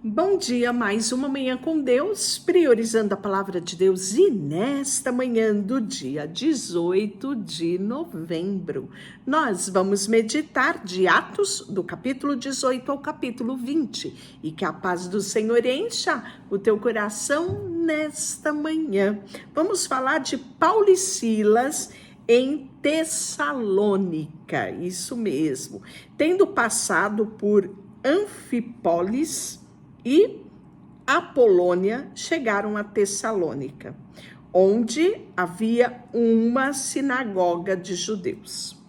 Bom dia, mais uma manhã com Deus, priorizando a palavra de Deus. E nesta manhã do dia 18 de novembro, nós vamos meditar de Atos, do capítulo 18 ao capítulo 20. E que a paz do Senhor encha o teu coração nesta manhã. Vamos falar de Paulo e Silas em Tessalônica, isso mesmo. Tendo passado por Anfípolis e Apolônia, chegaram a Tessalônica, onde havia uma sinagoga de judeus.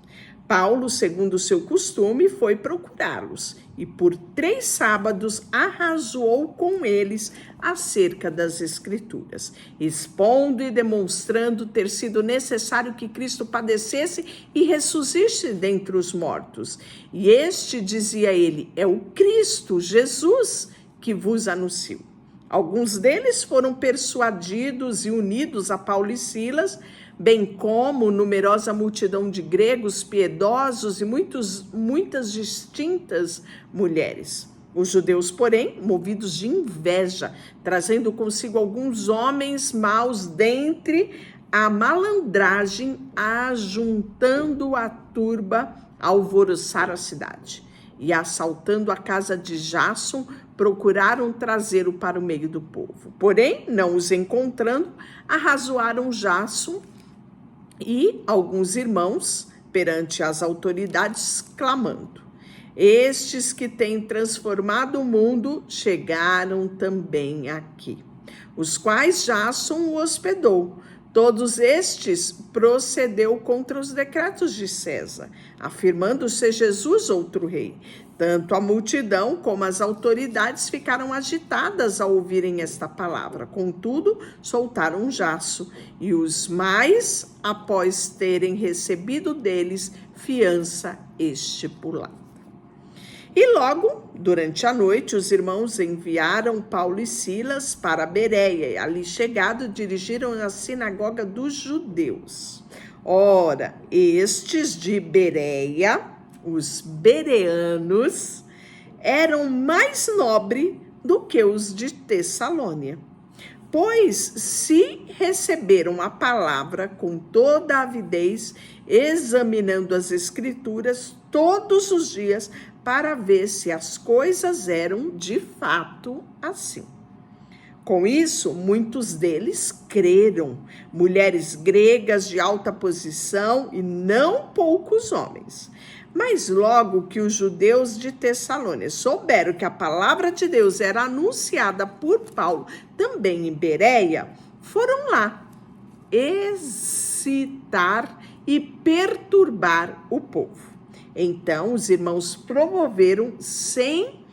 Paulo, segundo o seu costume, foi procurá-los e por 3 sábados arrazoou com eles acerca das Escrituras, expondo e demonstrando ter sido necessário que Cristo padecesse e ressuscitasse dentre os mortos. E este, dizia ele, é o Cristo, Jesus, que vos anuncio. Alguns deles foram persuadidos e unidos a Paulo e Silas, bem como numerosa multidão de gregos piedosos e muitas distintas mulheres. Os judeus, porém, movidos de inveja, trazendo consigo alguns homens maus dentre a malandragem, ajuntando a turba, alvoroçaram a cidade. E assaltando a casa de Jasson, procuraram trazê-lo para o meio do povo. Porém, não os encontrando, arrazoaram Jasson e alguns irmãos perante as autoridades, clamando: estes que têm transformado o mundo chegaram também aqui, os quais Jasson o hospedou. Todos estes procedeu contra os decretos de César, afirmando ser Jesus outro rei. Tanto a multidão como as autoridades ficaram agitadas ao ouvirem esta palavra. Contudo, soltaram Jasson e os mais, após terem recebido deles fiança estipulada. E logo, durante a noite, os irmãos enviaram Paulo e Silas para Bereia. E ali chegado, dirigiram a sinagoga dos judeus. Ora, estes de Bereia, os bereanos, eram mais nobres do que os de Tessalônia, pois se receberam a palavra com toda a avidez, examinando as Escrituras todos os dias, para ver se as coisas eram de fato assim. Com isso, muitos deles creram, mulheres gregas de alta posição e não poucos homens. Mas logo que os judeus de Tessalônica souberam que a palavra de Deus era anunciada por Paulo também em Bereia, foram lá excitar e perturbar o povo. Então, os irmãos promoveram sem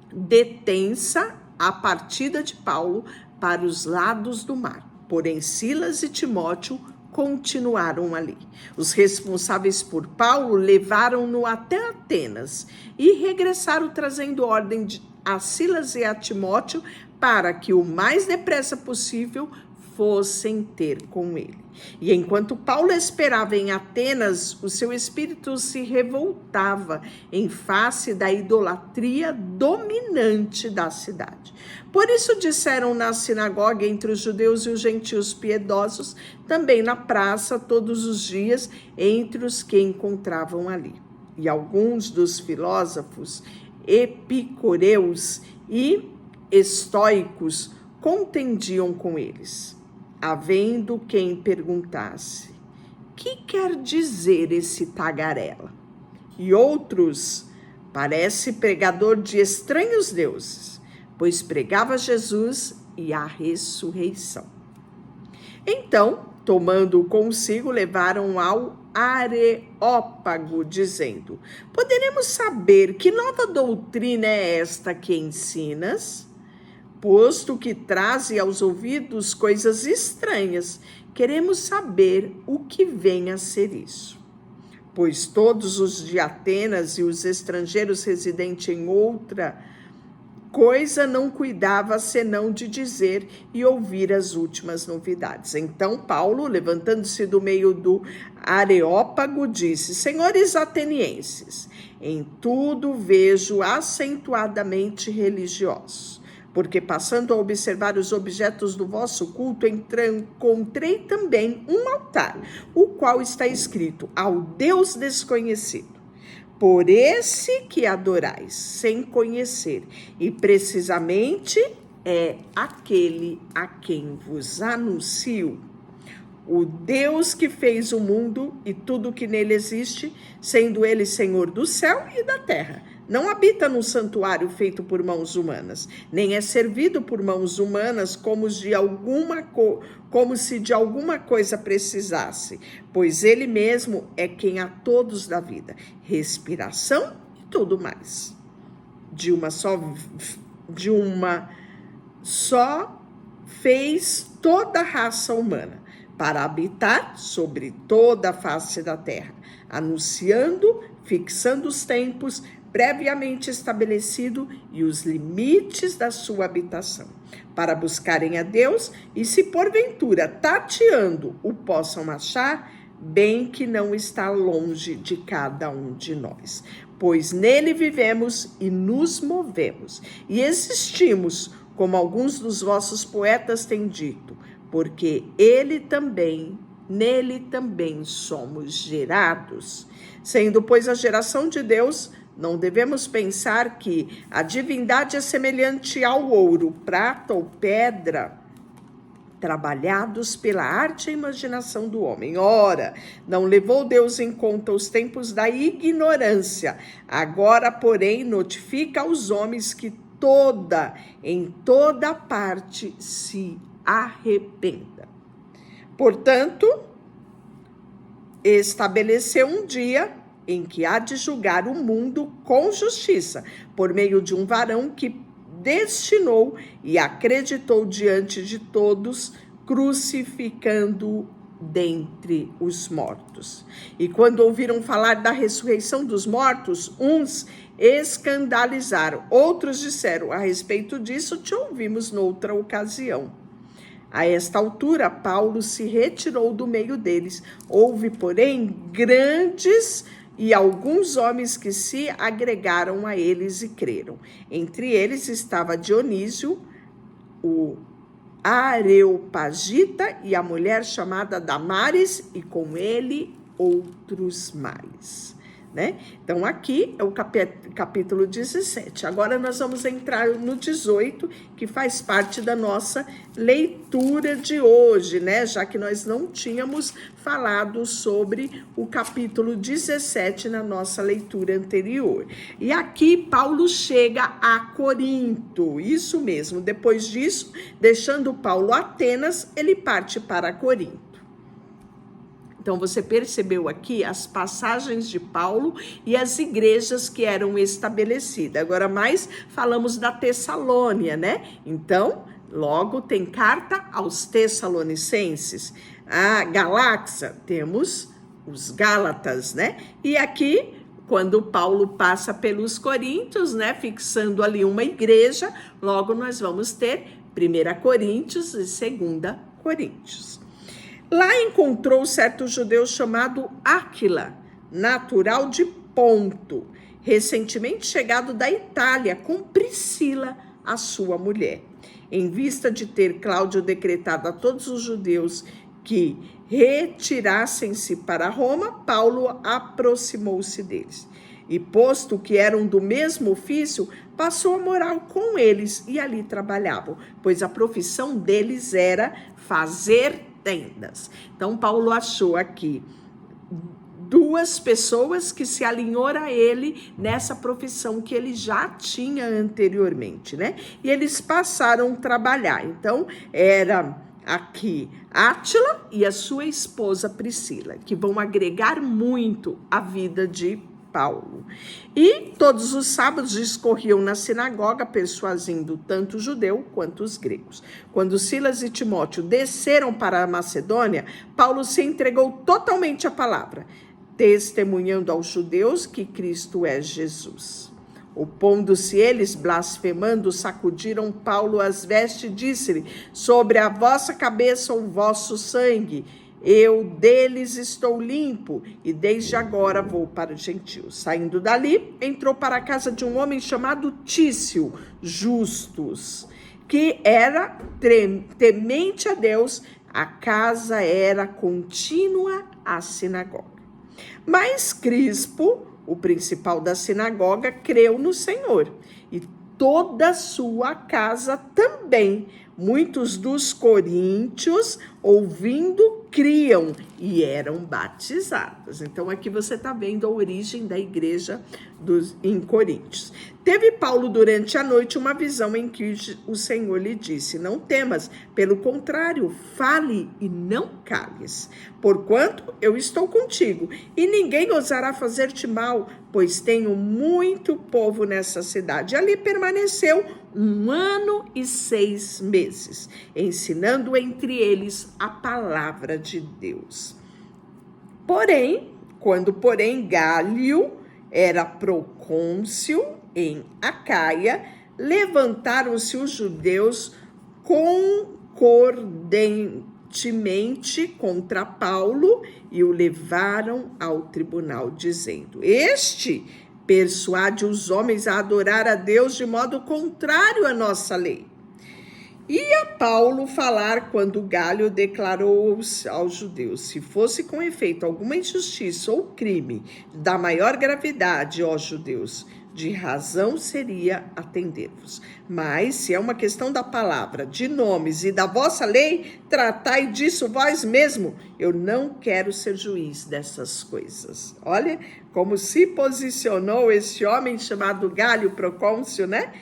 detença a partida de Paulo para os lados do mar. Porém, Silas e Timóteo continuaram ali. Os responsáveis por Paulo levaram-no até Atenas e regressaram trazendo ordem a Silas e a Timóteo para que o mais depressa possível fossem ter com ele. E enquanto Paulo esperava em Atenas, o seu espírito se revoltava em face da idolatria dominante da cidade. Por isso disseram na sinagoga entre os judeus e os gentios piedosos, também na praça todos os dias, entre os que encontravam ali. E alguns dos filósofos epicureus e estoicos contendiam com eles, havendo quem perguntasse: que quer dizer esse tagarela? E outros: parece pregador de estranhos deuses, pois pregava Jesus e a ressurreição. Então, tomando-o consigo, levaram ao Areópago, dizendo: poderemos saber que nova doutrina é esta que ensinas? Posto que traze aos ouvidos coisas estranhas, queremos saber o que vem a ser isso. Pois todos os de Atenas e os estrangeiros residentes em outra coisa não cuidava senão de dizer e ouvir as últimas novidades. Então Paulo, levantando-se do meio do Areópago, disse: Senhores atenienses, em tudo vejo acentuadamente religiosos, porque passando a observar os objetos do vosso culto, encontrei também um altar, o qual está escrito: ao Deus desconhecido. Por esse que adorais, sem conhecer, e precisamente é aquele a quem vos anuncio. O Deus que fez o mundo e tudo que nele existe, sendo ele Senhor do céu e da terra. Não habita num santuário feito por mãos humanas, nem é servido por mãos humanas como se de alguma coisa precisasse, pois ele mesmo é quem a todos dá vida, respiração e tudo mais. De uma só fez toda a raça humana, para habitar sobre toda a face da terra, anunciando, fixando os tempos, previamente estabelecido e os limites da sua habitação, para buscarem a Deus e, se porventura tateando o possam achar, bem que não está longe de cada um de nós, pois nele vivemos e nos movemos e existimos, como alguns dos vossos poetas têm dito, porque nele também somos gerados. Sendo, pois, a geração de Deus, não devemos pensar que a divindade é semelhante ao ouro, prata ou pedra, trabalhados pela arte e imaginação do homem. Ora, não levou Deus em conta os tempos da ignorância. Agora, porém, notifica aos homens que em toda parte se arrependa. Portanto, estabeleceu um dia em que há de julgar o mundo com justiça, por meio de um varão que destinou e acreditou diante de todos, crucificando dentre os mortos. E quando ouviram falar da ressurreição dos mortos, uns escandalizaram, outros disseram: a respeito disso te ouvimos noutra ocasião. A esta altura, Paulo se retirou do meio deles. Houve, porém, grandes e alguns homens que se agregaram a eles e creram. Entre eles estava Dionísio, o Areopagita, e a mulher chamada Damaris, e com ele outros mais. Né? Então aqui é o capítulo 17. Agora nós vamos entrar no 18, que faz parte da nossa leitura de hoje, né? Já que nós não tínhamos falado sobre o capítulo 17 na nossa leitura anterior. E aqui Paulo chega a Corinto, isso mesmo. Depois disso, deixando Paulo Atenas, ele parte para Corinto. Então, você percebeu aqui as passagens de Paulo e as igrejas que eram estabelecidas. Agora, mais falamos da Tessalônia, né? Então, logo tem carta aos Tessalonicenses. A Galáxia, temos os Gálatas, né? E aqui, quando Paulo passa pelos Coríntios, né? Fixando ali uma igreja, logo nós vamos ter 1 Coríntios e 2 Coríntios. Lá encontrou certo judeu chamado Áquila, natural de Ponto, recentemente chegado da Itália, com Priscila, a sua mulher. Em vista de ter Cláudio decretado a todos os judeus que retirassem-se para Roma, Paulo aproximou-se deles. E posto que eram do mesmo ofício, passou a morar com eles e ali trabalhavam, pois a profissão deles era fazer tendas. Então, Paulo achou aqui duas pessoas que se alinharam a ele nessa profissão que ele já tinha anteriormente, né? E eles passaram a trabalhar. Então, era aqui Átila e a sua esposa Priscila, que vão agregar muito à vida de Paulo. E todos os sábados discorriam na sinagoga, persuadindo tanto o judeu quanto os gregos. Quando Silas e Timóteo desceram para a Macedônia, Paulo se entregou totalmente à palavra, testemunhando aos judeus que Cristo é Jesus. Opondo-se eles, blasfemando, sacudiram Paulo as vestes e disse-lhe: sobre a vossa cabeça o vosso sangue, eu deles estou limpo, e desde agora vou para os gentios. Saindo dali, entrou para a casa de um homem chamado Tício Justus, que era temente a Deus. A casa era contínua à sinagoga. Mas Crispo, o principal da sinagoga, creu no Senhor, e toda a sua casa também. Muitos dos coríntios, ouvindo, criam e eram batizados. Então aqui você está vendo a origem da igreja em Coríntios. Teve Paulo durante a noite uma visão em que o Senhor lhe disse: não temas, pelo contrário, fale e não cales, porquanto eu estou contigo, e ninguém ousará fazer-te mal, pois tenho muito povo nessa cidade. Ali permaneceu 1 ano e 6 meses, ensinando entre eles a palavra de Deus. Quando Gálio era procônsul em Acaia, levantaram-se os judeus concordantemente contra Paulo e o levaram ao tribunal, dizendo: este persuade os homens a adorar a Deus de modo contrário à nossa lei. Ia Paulo falar quando Gálio declarou aos judeus: se fosse com efeito alguma injustiça ou crime da maior gravidade, ó judeus, de razão seria atender-vos. Mas se é uma questão da palavra, de nomes e da vossa lei, tratai disso vós mesmo. Eu não quero ser juiz dessas coisas. Olha como se posicionou esse homem chamado Gálio, procônsul, né?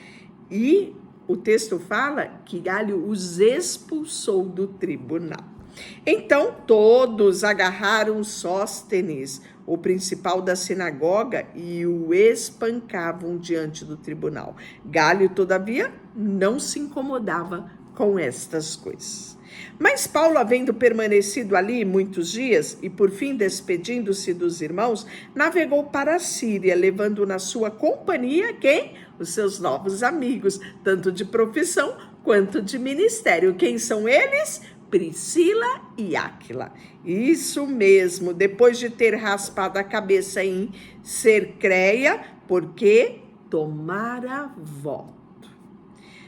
E o texto fala que Gálio os expulsou do tribunal. Então todos agarraram Sóstenes, o principal da sinagoga, e o espancavam diante do tribunal. Gálio, todavia, não se incomodava com estas coisas. Mas Paulo, havendo permanecido ali muitos dias, e por fim despedindo-se dos irmãos, navegou para a Síria, levando na sua companhia quem? Os seus novos amigos, tanto de profissão quanto de ministério. Quem são eles? Priscila e Áquila. Isso mesmo, depois de ter raspado a cabeça em Cercreia, porque tomara voto.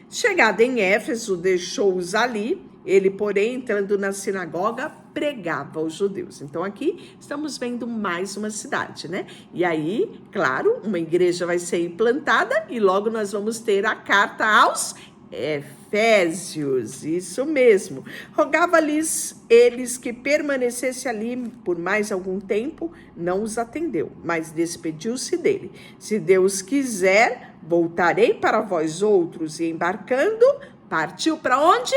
Chegado em Éfeso, deixou-os ali. Ele, porém, entrando na sinagoga, pregava aos judeus. Então aqui estamos vendo mais uma cidade, né? E aí, claro, uma igreja vai ser implantada e logo nós vamos ter a carta aos Efésios, isso mesmo. Rogava-lhes eles que permanecesse ali por mais algum tempo, não os atendeu, mas despediu-se dele. Se Deus quiser, voltarei para vós outros. E embarcando, partiu para onde?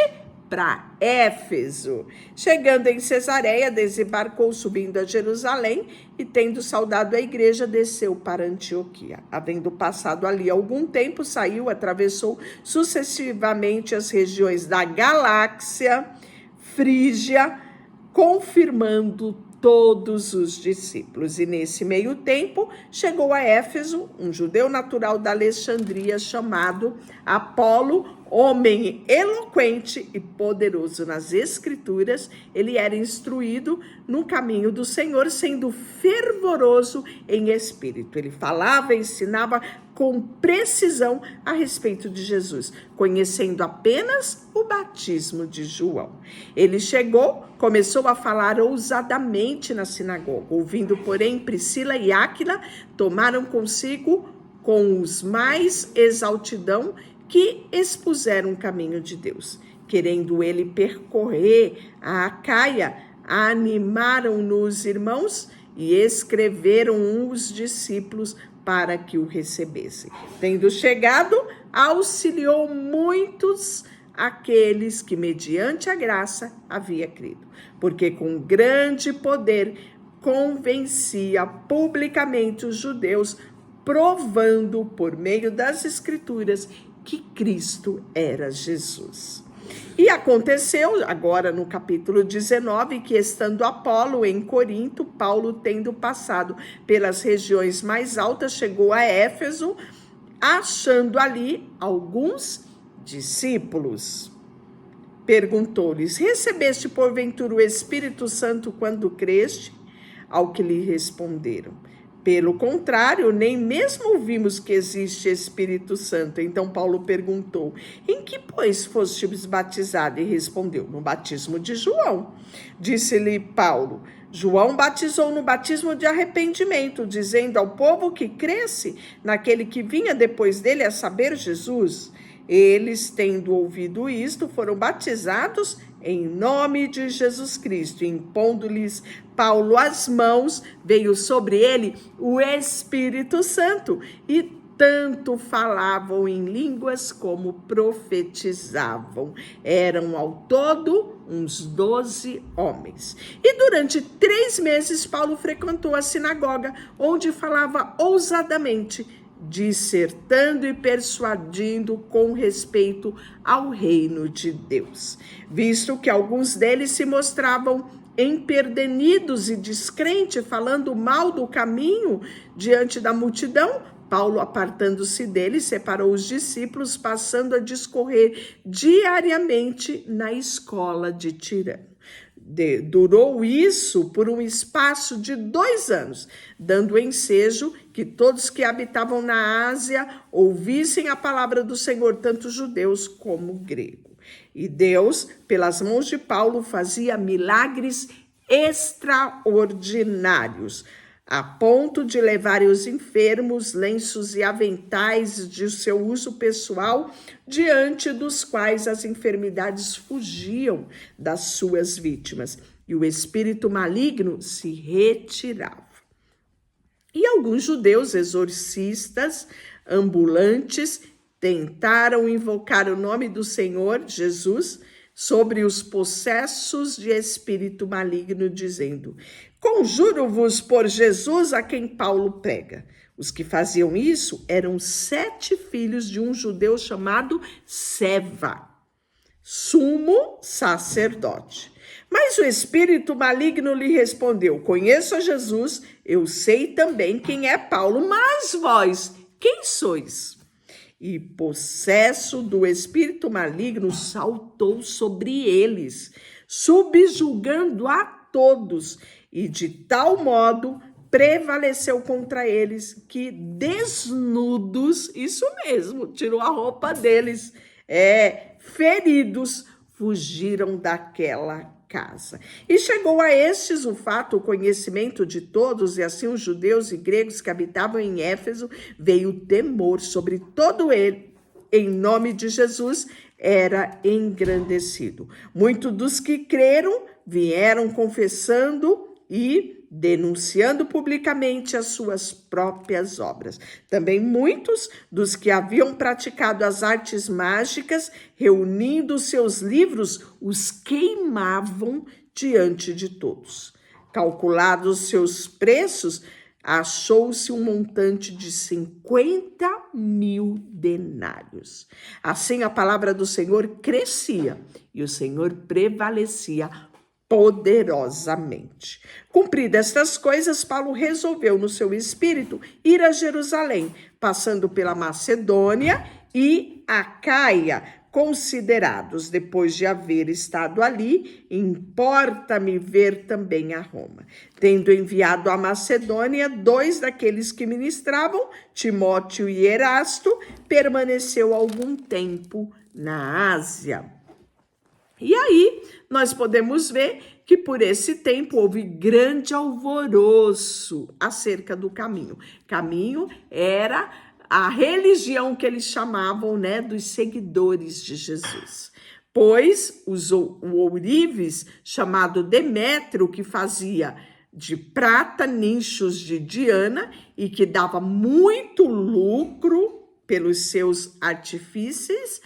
Para Éfeso. Chegando em Cesareia, desembarcou subindo a Jerusalém e, tendo saudado a igreja, desceu para Antioquia. Havendo passado ali algum tempo, saiu, atravessou sucessivamente as regiões da Galácia, Frígia, confirmando todos os discípulos. E nesse meio tempo, chegou a Éfeso um judeu natural da Alexandria chamado Apolo, homem eloquente e poderoso nas escrituras. Ele era instruído no caminho do Senhor, sendo fervoroso em espírito. Ele falava e ensinava com precisão a respeito de Jesus, conhecendo apenas o batismo de João. Ele chegou, começou a falar ousadamente na sinagoga. Ouvindo, porém, Priscila e Áquila, tomaram consigo com os mais exaltidão, que expuseram o caminho de Deus. Querendo ele percorrer a Acaia, animaram-no os irmãos e escreveram os discípulos para que o recebessem. Tendo chegado, auxiliou muitos aqueles que, mediante a graça, havia crido, porque com grande poder convencia publicamente os judeus, provando por meio das escrituras que Cristo era Jesus. E aconteceu, agora no capítulo 19, que estando Apolo em Corinto, Paulo, tendo passado pelas regiões mais altas, chegou a Éfeso, achando ali alguns discípulos. Perguntou-lhes: recebeste porventura o Espírito Santo quando creste? Ao que lhe responderam: pelo contrário, nem mesmo ouvimos que existe Espírito Santo. Então Paulo perguntou: em que, pois, fostes batizado? E respondeu: no batismo de João. Disse-lhe Paulo: João batizou no batismo de arrependimento, dizendo ao povo que cresce naquele que vinha depois dele, a saber, Jesus. Eles, tendo ouvido isto, foram batizados em nome de Jesus Cristo. E impondo-lhes Paulo as mãos, veio sobre ele o Espírito Santo, e tanto falavam em línguas como profetizavam. Eram ao todo uns 12 homens. E durante 3 meses Paulo frequentou a sinagoga, onde falava ousadamente, dissertando e persuadindo com respeito ao reino de Deus. Visto que alguns deles se mostravam empedernidos e descrentes, falando mal do caminho diante da multidão, Paulo, apartando-se deles, separou os discípulos, passando a discorrer diariamente na escola de Tirano. Durou isso por um espaço de 2 anos, dando ensejo que todos que habitavam na Ásia ouvissem a palavra do Senhor, tanto judeus como gregos. E Deus, pelas mãos de Paulo, fazia milagres extraordinários, a ponto de levarem os enfermos, lenços e aventais de seu uso pessoal, diante dos quais as enfermidades fugiam das suas vítimas, e o espírito maligno se retirava. E alguns judeus exorcistas ambulantes tentaram invocar o nome do Senhor Jesus sobre os possessos de espírito maligno, dizendo: conjuro-vos por Jesus a quem Paulo prega. Os que faziam isso eram 7 filhos de um judeu chamado Seva, sumo sacerdote. Mas o espírito maligno lhe respondeu: conheço a Jesus, eu sei também quem é Paulo, mas vós, quem sois? E possesso do espírito maligno saltou sobre eles, subjugando a todos, e de tal modo prevaleceu contra eles que desnudos, isso mesmo, tirou a roupa deles, feridos, fugiram daquela casa. E chegou a estes o conhecimento de todos, e assim os judeus e gregos que habitavam em Éfeso, veio temor sobre todo ele, em nome de Jesus, era engrandecido. Muitos dos que creram vieram confessando e denunciando publicamente as suas próprias obras. Também muitos dos que haviam praticado as artes mágicas, reunindo seus livros, os queimavam diante de todos. Calculados seus preços, achou-se um montante de 50.000 denários. Assim a palavra do Senhor crescia e o Senhor prevalecia poderosamente. Cumpridas estas coisas, Paulo resolveu no seu espírito ir a Jerusalém, passando pela Macedônia e Acaia. Considerados, depois de haver estado ali, importa-me ver também a Roma. Tendo enviado à Macedônia 2 daqueles que ministravam, Timóteo e Erasto, permaneceu algum tempo na Ásia. E aí, nós podemos ver que por esse tempo houve grande alvoroço acerca do caminho. Caminho era a religião que eles chamavam, dos seguidores de Jesus. Pois o ourives, chamado Demétrio, que fazia de prata nichos de Diana e que dava muito lucro pelos seus artifícios,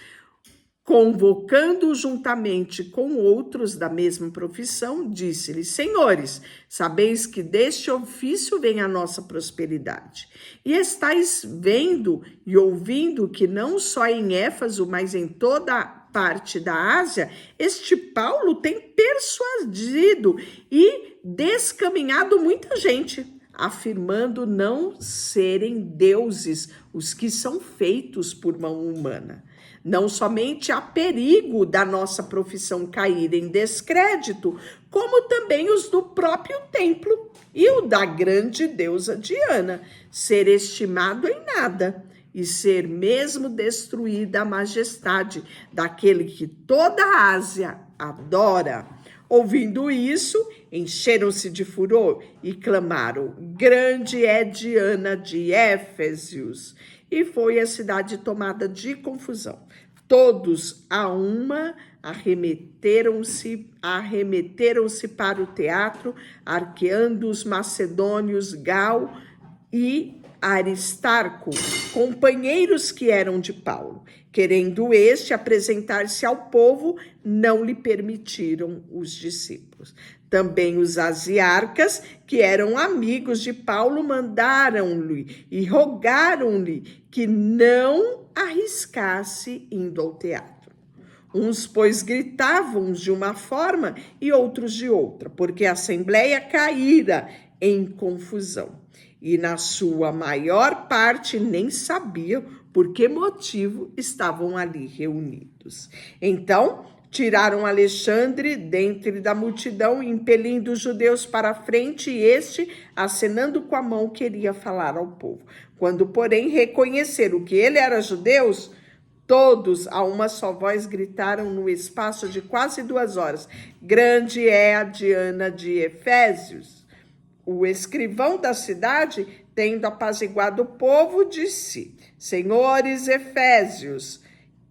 convocando-o juntamente com outros da mesma profissão, disse-lhes: senhores, sabeis que deste ofício vem a nossa prosperidade. E estáis vendo e ouvindo que não só em Éfeso, mas em toda parte da Ásia, este Paulo tem persuadido e descaminhado muita gente, afirmando não serem deuses os que são feitos por mão humana. Não somente há perigo da nossa profissão cair em descrédito, como também os do próprio templo e o da grande deusa Diana, ser estimado em nada e ser mesmo destruída a majestade daquele que toda a Ásia adora. Ouvindo isso, encheram-se de furor e clamaram: grande é Diana de Éfesos! E foi a cidade tomada de confusão. Todos a uma arremeteram-se para o teatro, arqueando os macedônios Gal e Aristarco, companheiros que eram de Paulo. Querendo este apresentar-se ao povo, não lhe permitiram os discípulos. Também os asiarcas, que eram amigos de Paulo, mandaram-lhe e rogaram-lhe que não arriscasse indo ao teatro. Uns, pois, gritavam de uma forma e outros de outra, porque a assembleia caíra em confusão. E na sua maior parte nem sabiam por que motivo estavam ali reunidos. Então, tiraram Alexandre dentre da multidão, impelindo os judeus para a frente, e este, acenando com a mão, queria falar ao povo. Quando, porém, reconheceram que ele era judeu, todos, a uma só voz, gritaram no espaço de quase 2 horas: grande é a Diana de Efésios. O escrivão da cidade, tendo apaziguado o povo, disse: senhores efésios,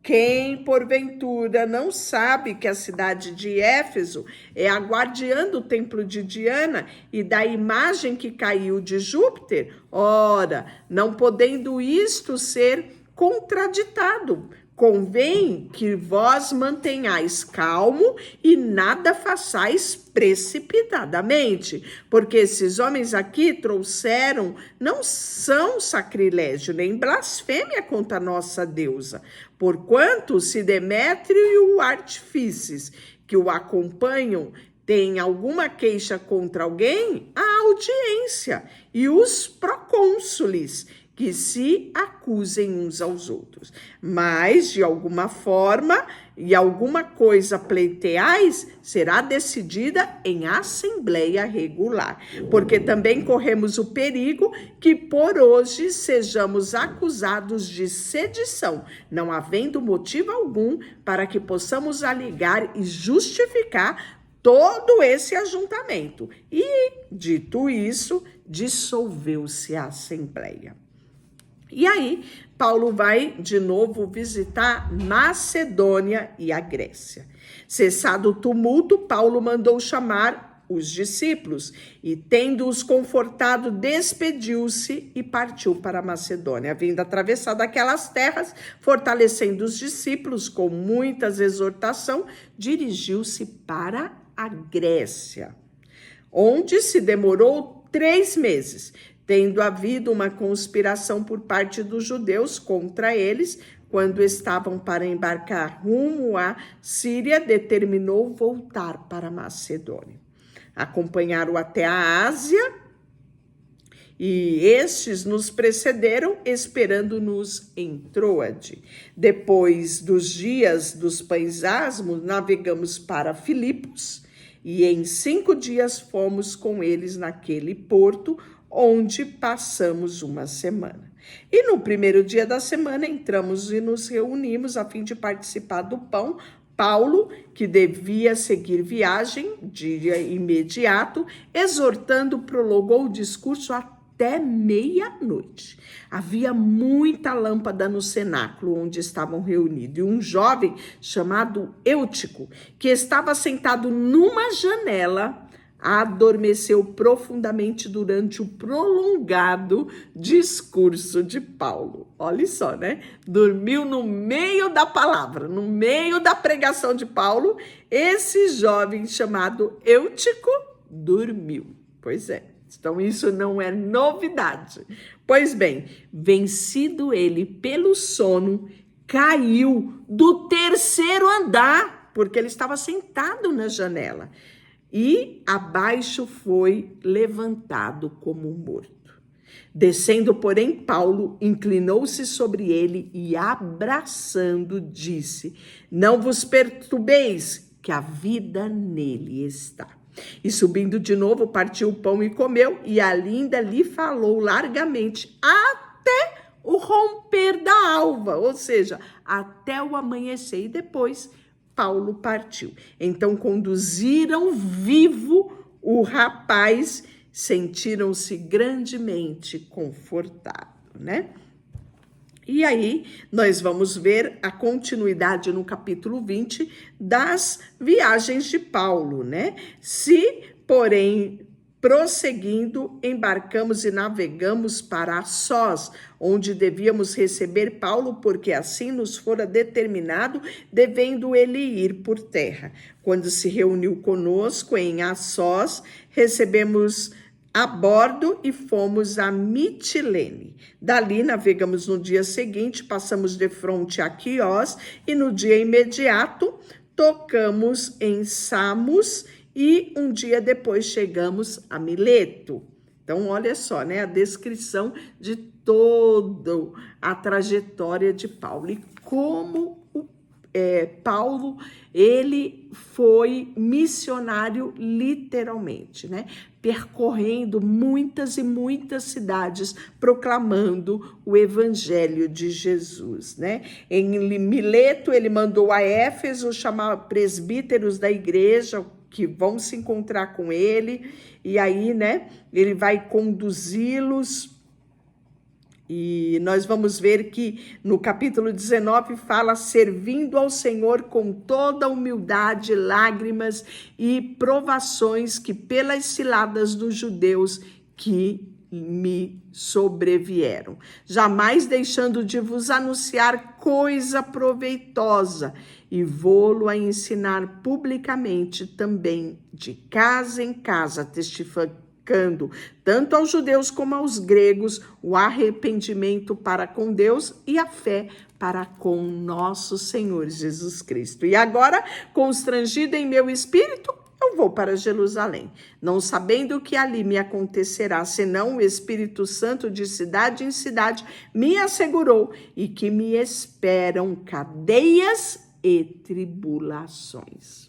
quem porventura não sabe que a cidade de Éfeso é a guardiã do templo de Diana e da imagem que caiu de Júpiter? Ora, não podendo isto ser contraditado, convém que vós mantenhais calmo e nada façais precipitadamente, porque esses homens aqui trouxeram não são sacrilégio nem blasfêmia contra a nossa deusa, porquanto se Demétrio e o artífices que o acompanham têm alguma queixa contra alguém, a audiência e os procônsules que se acusem uns aos outros. Mas, de alguma forma, e alguma coisa pleiteais, será decidida em assembleia regular. Porque também corremos o perigo que por hoje sejamos acusados de sedição, não havendo motivo algum para que possamos alegar e justificar todo esse ajuntamento. E, dito isso, dissolveu-se a assembleia. E aí, Paulo vai de novo visitar Macedônia e a Grécia. Cessado o tumulto, Paulo mandou chamar os discípulos e, tendo-os confortado, despediu-se e partiu para a Macedônia. Vindo atravessar daquelas terras, fortalecendo os discípulos com muitas exortações, dirigiu-se para a Grécia, onde se demorou 3 meses, tendo havido uma conspiração por parte dos judeus contra eles. Quando estavam para embarcar rumo à Síria, determinou voltar para a Macedônia. Acompanharam até a Ásia, e estes nos precederam, esperando-nos em Troade. Depois dos dias dos pães asmos, navegamos para Filipos, e em 5 dias fomos com eles naquele porto, onde passamos uma semana. E no primeiro dia da semana entramos e nos reunimos a fim de participar do pão. Paulo, que devia seguir viagem dia imediato, exortando, prolongou o discurso até meia-noite. Havia muita lâmpada no cenáculo onde estavam reunidos, e um jovem chamado Eutico, que estava sentado numa janela, adormeceu profundamente durante o prolongado discurso de Paulo. Olha só, né? Dormiu no meio da palavra, no meio da pregação de Paulo. Esse jovem chamado Eutico dormiu. Pois é, então isso não é novidade. Pois bem, vencido ele pelo sono, caiu do 3º andar, porque ele estava sentado na janela, e abaixo foi levantado como morto. Descendo, porém, Paulo inclinou-se sobre ele e, abraçando, disse: não vos perturbeis, que a vida nele está. E subindo de novo, partiu o pão e comeu, e a linda lhe falou largamente até o romper da alva, ou seja, até o amanhecer. E depois Paulo partiu. Então conduziram vivo o rapaz, sentiram-se grandemente confortados, né? E aí, nós vamos ver a continuidade no capítulo 20 das viagens de Paulo, né? Se, porém, prosseguindo, embarcamos e navegamos para Assós, onde devíamos receber Paulo, porque assim nos fora determinado, devendo ele ir por terra. Quando se reuniu conosco em Assós, recebemos a bordo e fomos a Mitilene. Dali navegamos no dia seguinte, passamos de frente a Quiós e no dia imediato tocamos em Samos e um dia depois chegamos a Mileto. Então, olha só, né, a descrição de toda a trajetória de Paulo e como Paulo, ele foi missionário literalmente, né? Percorrendo muitas e muitas cidades, proclamando o evangelho de Jesus, né? Em Mileto, ele mandou a Éfeso chamar presbíteros da igreja, que vão se encontrar com ele, e aí, né, ele vai conduzi-los. E nós vamos ver que no capítulo 19 fala servindo ao Senhor com toda humildade, lágrimas e provações que pelas ciladas dos judeus que me sobrevieram, jamais deixando de vos anunciar coisa proveitosa e vou-lo a ensinar publicamente também de casa em casa, testificando tanto aos judeus como aos gregos o arrependimento para com Deus e a fé para com nosso Senhor Jesus Cristo. E agora, constrangido em meu espírito, eu vou para Jerusalém, não sabendo o que ali me acontecerá, senão o Espírito Santo de cidade em cidade me assegurou e que me esperam cadeias e tribulações.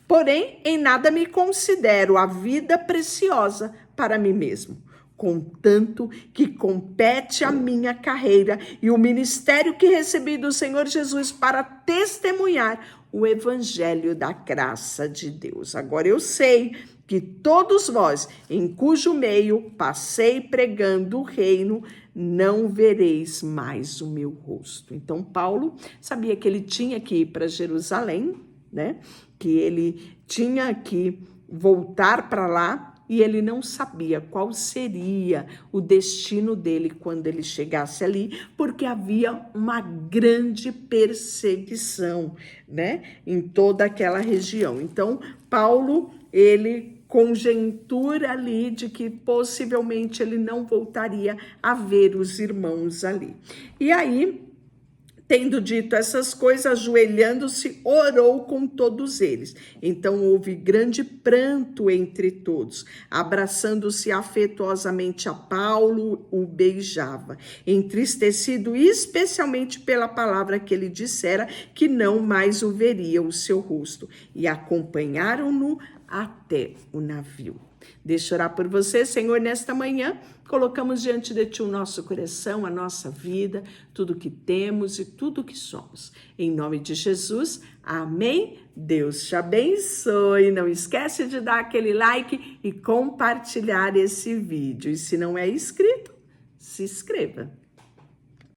Porém, em nada me considero a vida preciosa para mim mesmo, contanto que compete a minha carreira e o ministério que recebi do Senhor Jesus para testemunhar o evangelho da graça de Deus. Agora eu sei que todos vós, em cujo meio passei pregando o reino, não vereis mais o meu rosto. Então Paulo sabia que ele tinha que ir para Jerusalém, né? Que ele tinha que voltar para lá, e ele não sabia qual seria o destino dele quando ele chegasse ali, porque havia uma grande perseguição, né, em toda aquela região. Então, Paulo, ele conjectura ali de que possivelmente ele não voltaria a ver os irmãos ali. E aí, tendo dito essas coisas, ajoelhando-se, orou com todos eles. Então houve grande pranto entre todos. Abraçando-se afetuosamente a Paulo, o beijava, entristecido especialmente pela palavra que ele dissera, que não mais o veria o seu rosto. E acompanharam-no até o navio. Deixa eu orar por você, Senhor, nesta manhã. Colocamos diante de Ti o nosso coração, a nossa vida, tudo que temos e tudo que somos. Em nome de Jesus, amém. Deus te abençoe. Não esquece de dar aquele like e compartilhar esse vídeo. E se não é inscrito, se inscreva.